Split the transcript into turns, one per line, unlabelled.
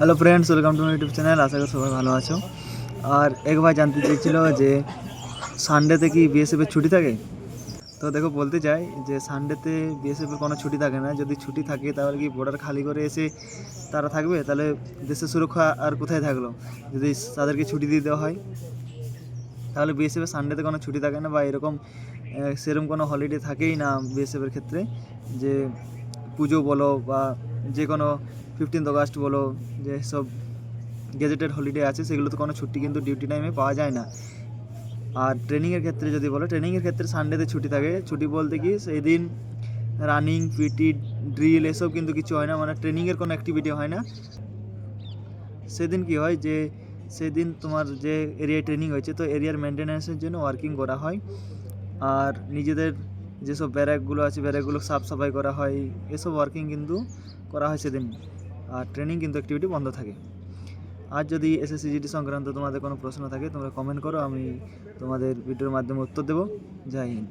Hello friends, welcome to my YouTube channel. আশা করি সবাই ভালো আছো। আর এক ভাই জানতে চেয়েছিল যে সানডেতে কি বিএসএফের ছুটি থাকে। তো দেখো, বলতে চাই যে সানডেতে বিএসএফের কোনো ছুটি থাকে না। যদি ছুটি থাকে তাহলে কি বর্ডার খালি করে এসে তারা থাকবে? তাহলে দেশের সুরক্ষা আর কোথায় থাকলো যদি তাদেরকে ছুটি দিয়ে দেওয়া হয়? তাহলে বিএসএফের সানডেতে কোনো ছুটি থাকে না, বা এরকম সেরকম কোনো হলিডে থাকেই না বিএসএফের ক্ষেত্রে। যে পুজো বলো বা যে কোনো 15th অগাস্ট বলো, যে সব গেজেটেড হলিডে আছে সেগুলোতে কোনো ছুটি কিন্তু ডিউটি টাইমে পাওয়া যায় না। আর ট্রেনিংয়ের ক্ষেত্রে যদি বলো, ট্রেনিংয়ের ক্ষেত্রে সানডেতে ছুটি থাকে। ছুটি বলতে কি, সেই দিন রানিং, পিটি, ড্রিল এসব কিন্তু কিছু হয় না, মানে ট্রেনিংয়ের কোনো অ্যাক্টিভিটি হয় না। সেদিন কি হয় যে সেদিন তোমার যে এরিয়ায় ট্রেনিং হয়েছে, তো এরিয়ার মেনটেন্যান্সের জন্য ওয়ার্কিং করা হয়। আর নিজেদের যেসব ব্যারাকগুলো আছে ব্যারাকগুলো সাফ সাফাই করা হয়, এসব ওয়ার্কিং কিন্তু করা হয় সেদিন। আর ট্রেনিং কিন্তু অ্যাক্টিভিটি বন্ধ থাকে। আর যদি এসএসসিজিডি সংক্রান্ত তোমাদের কোনো প্রশ্ন থাকে তোমরা কমেন্ট করো, আমি তোমাদের ভিডিওর মাধ্যমে উত্তর দেবো। জয় হিন্দ।